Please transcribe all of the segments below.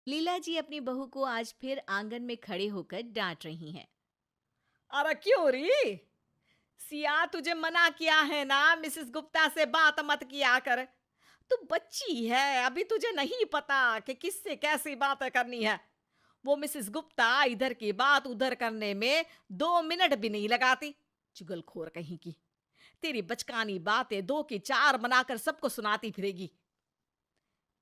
लीला जी अपनी बहू को आज फिर आंगन में खड़े होकर डांट रही हैं। अरे क्यों री? सिया तुझे मना किया है ना, मिसेस गुप्ता से बात मत किया कर। तू बच्ची है, अभी तुझे नहीं पता कि किससे कैसी बातें करनी है। वो मिसेस गुप्ता इधर की बात उधर करने में 2 मिनट भी नहीं लगाती। चुगलखोर कहीं की। तेरी बचकानी बातें दो की चार बनाकर सबको सुनाती फिरेगी।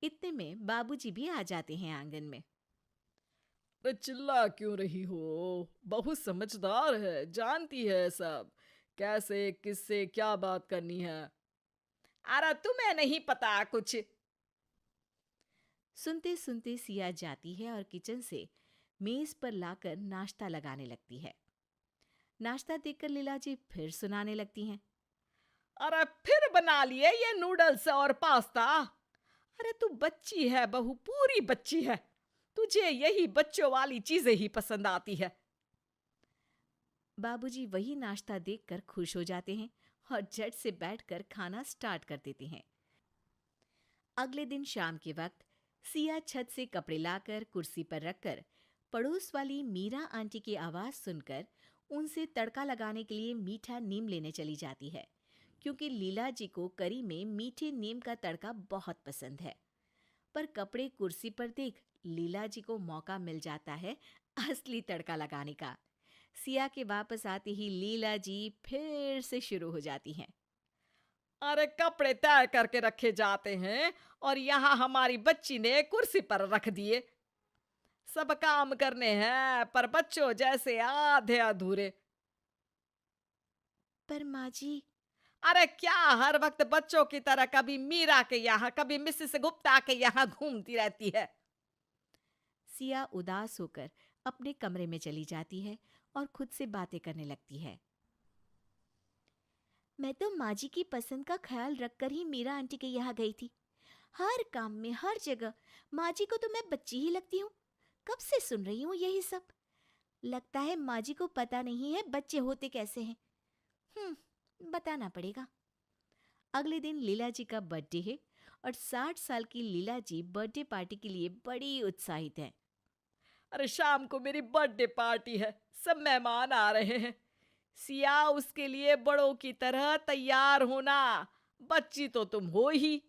इतने में बाबूजी भी आ जाते हैं आंगन में। अरे चिल्ला क्यों रही हो? बहुत समझदार है, जानती है सब कैसे किससे क्या बात करनी है। अरे तुम्हें नहीं पता कुछ। सुनते सुनते सिया जाती है और किचन से मेज पर लाकर नाश्ता लगाने लगती है। नाश्ता देखकर लीला जी फिर सुनाने लगती हैं। अरे फिर बना लिए ये नूडल्स और पास्ता। अरे तू बच्ची है बहू, पूरी बच्ची है। तुझे यही बच्चों वाली चीजें ही पसंद आती है। बाबूजी वही नाश्ता देखकर खुश हो जाते हैं और झट से बैठकर खाना स्टार्ट कर देते हैं। अगले दिन शाम के वक्त सिया छत से कपड़े लाकर कुर्सी पर रखकर पड़ोस वाली मीरा आंटी की आवाज सुनकर उनसे तड़का लगाने के लिए मीठा नीम लेने चली जाती है, क्योंकि लीला जी को करी में मीठे नीम का तड़का बहुत पसंद है। पर कपड़े कुर्सी पर देख लीला जी को मौका मिल जाता है असली तड़का लगाने का। सिया के वापस आते ही लीला जी फिर से शुरू हो जाती हैं। अरे कपड़े तय करके रखे जाते हैं और यहाँ हमारी बच्ची ने कुर्सी पर रख दिए। सब काम करने हैं पर बच्चों जैसे आधे अधूरे। पर माँ जी। अरे क्या हर वक्त बच्चों की तरह कभी मीरा के यहाँ कभी मिसेस गुप्ता के यहाँ घूमती रहती है? सिया उदास होकर अपने कमरे में चली जाती है और खुद से बातें करने लगती है। मैं तो माँ जी की पसंद का ख्याल रखकर ही मीरा आंटी के यहाँ गई थी। हर काम में हर जगह माँ जी को तो मैं बच्ची ही लगती हूँ। कब से सुन रही हूँ यही सब। लगता है माँ जी को पता नहीं है बच्चे होते कैसे हैं। बताना पड़ेगा। अगले दिन लीला जी का बर्थडे है और 60 साल की लीला जी बर्थडे पार्टी के लिए बड़ी उत्साहित हैं। अरे शाम को मेरी बर्थडे पार्टी है, सब मेहमान आ रहे हैं। सिया उसके लिए बड़ों की तरह तैयार होना। बच्ची तो तुम हो ही।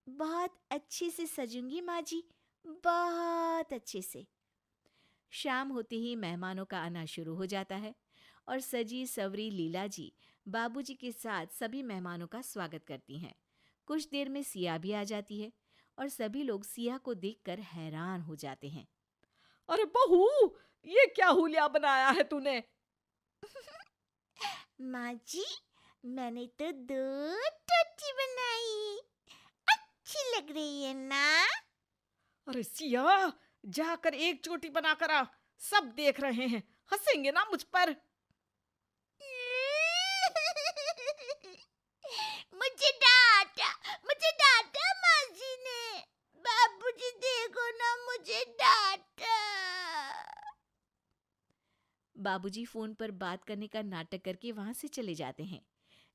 बहुत अच्छे से सजूंगी माँ जी, बहुत अच्छे से। शाम होते ही मेहमानों का आना शुरू हो जाता है और सजी सवरी लीला जी बाबूजी के साथ सभी मेहमानों का स्वागत करती हैं। कुछ देर में सिया भी आ जाती है और सभी लोग सिया को देखकर हैरान हो जाते हैं। अरे बहू, ये क्या हुलिया बनाया है तूने? माँ जी, मैंने तो 2 टोटी बनाई। अच्छी लग रही है ना? अरे सिया, जाकर एक चोटी बनाकर आ। सब देख रहे हैं, हंसेंगे ना मुझ पर। मुझे डांटा माँ जी ने। बाबूजी देखो ना, मुझे डांटा। बाबूजी फोन पर बात करने का नाटक करके वहां से चले जाते हैं।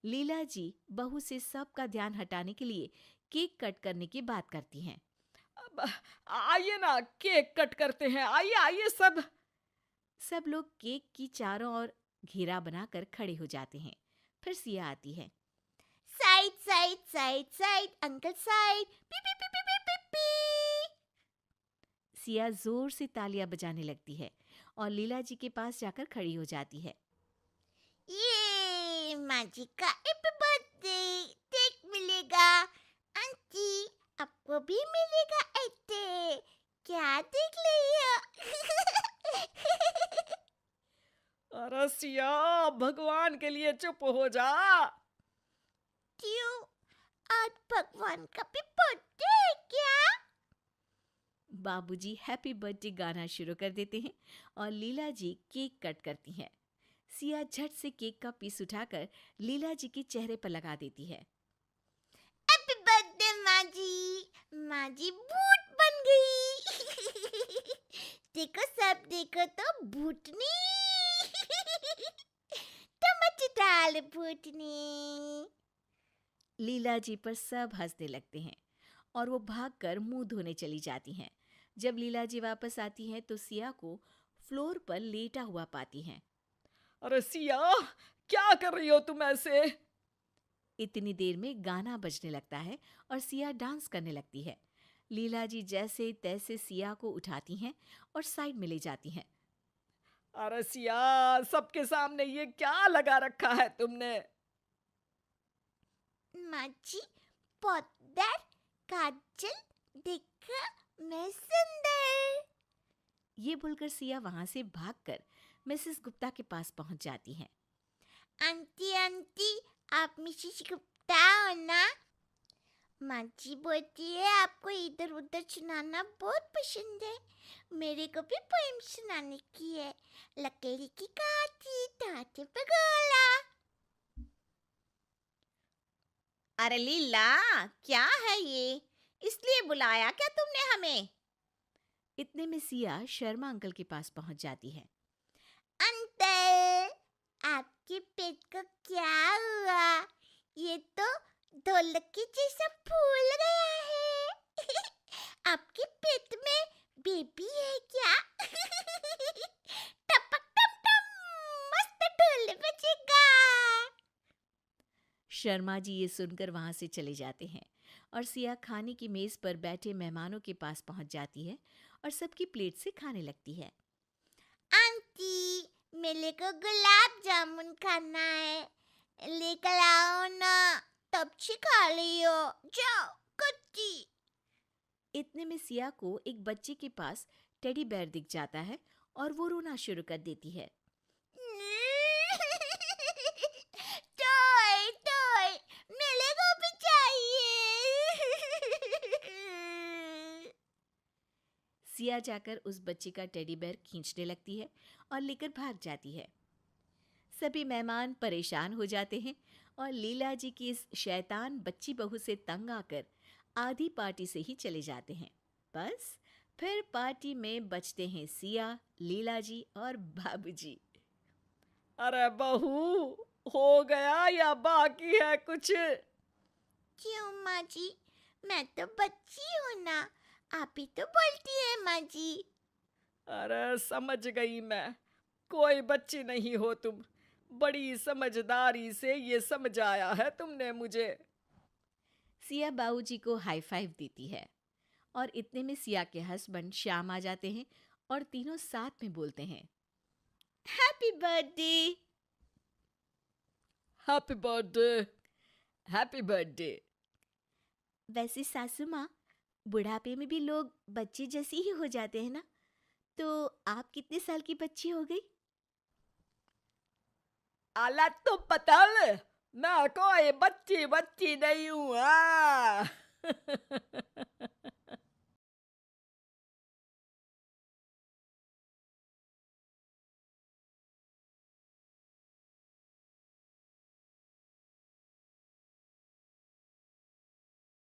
लीला जी बहू से सबका ध्यान हटाने के लिए केक कट करने की बात करती हैं। अब आइए ना, केक कट करते हैं, आइए आइए सब। सब लोग केक की चारों ओर घेरा बनाकर खड़े हो जाते हैं। फिर सिया आती है। Side side side side uncle side, P P P P P P P. Siya जोर से तालियां बजाने लगती है और लीला जी के पास जाकर खड़ी हो जाती है। ये माँ जी का हैप्पी बर्थडे केक मिलेगा। आंटी, आपको भी मिलेगा ऐसे। क्या देख रही हो? अरे सिया, भगवान के लिए चुप हो जा। क्यों? आज भगवान का भी बर्थडे है क्या? बाबूजी हैप्पी बर्थडे गाना शुरू कर देते हैं और लीला जी केक कट करती हैं। सिया झट से केक का पीस उठाकर लीला जी के चेहरे पर लगा देती है। हैप्पी बर्थडे माँ जी। माँ जी भूत बन गई। देखो सब देखो तो भूतनी। टमाटर डाल भूतनी। लीला जी पर सब हंसने लगते हैं और वो भागकर मुंह धोने चली जाती हैं। जब लीला जी वापस आती हैं तो सिया को फ्लोर पर लेटा हुआ पाती हैं। अरे सिया, क्या कर रही हो तुम ऐसे? इतनी देर में गाना बजने लगता है और सिया डांस करने लगती है। लीला जी जैसे तैसे सिया को उठाती हैं और साइड में ले जाती हैं। अरे सिया, सबके सामने ये क्या लगा रखा है तुमने? माँ जी, पाउडर, काजल, देखा मैं सुंदर। ये बोलकर सिया वहां से भागकर मिसेस गुप्ता के पास पहुंच जाती हैं। आंटी आंटी, आप मिसेस गुप्ता हो ना? माँ जी बोलती है आपको इधर उधर सुनाना बहुत पसंद है। मेरे को भी पोएम सुनाने की है। लकड़ी की काठी, हाथ पे गोला। अरे लीला, क्या है ये? इसलिए बुलाया क्या तुमने हमें? इतने में सिया शर्मा अंकल के पास पहुंच जाती है। अंकल, आपके पेट को क्या हुआ? ये तो ढोलक के जैसा फूल गया है। आपके पेट में बेबी है क्या? टपक टप टप, मस्त ढोल बजेगा। शर्मा जी ये सुनकर वहां से चले जाते हैं और सिया खाने की मेज पर बैठे मेहमानों के पास पहुंच जाती है और सबकी प्लेट से खाने लगती है। आंटी, मेरे को गुलाब जामुन खाना है, लेकर आओ ना। तब से खा लियो, जाओ कच्ची। इतने में सिया को एक बच्चे के पास टेडी बेयर दिख जाता है और वो रोना शुरू कर देती है। टॉय टॉय, मेरे को भी चाहिए। सिया जाकर उस बच्चे का टेडी बेयर खींचने लगती है और लेकर भाग जाती है। सभी मेहमान परेशान हो जाते हैं और लीला जी की इस शैतान बच्ची बहू से तंग आकर आधी पार्टी से ही चले जाते हैं। बस फिर पार्टी में बचते हैं सिया, लीला जी और बाबूजी। अरे बहू, हो गया या बाकी है कुछ? क्यों माँ जी, मैं तो बच्ची हूँ ना, आप ही तो बोलती है माँ जी। अरे समझ गई मैं, कोई बच्ची नहीं हो तुम। बड़ी समझदारी से ये समझाया है तुमने मुझे। सिया बाबूजी को हाई फाइव देती है और इतने में सिया के हस्बैंड श्याम आ जाते हैं और तीनों साथ में बोलते हैं, happy birthday. Happy birthday, happy birthday. वैसे सासू माँ, बुढ़ापे में भी लोग बच्चे जैसे ही हो जाते हैं ना, तो आप कितने साल की बच्ची हो गई? आला तो पतल, मैं कोई बच्ची बच्ची नहीं हूँ।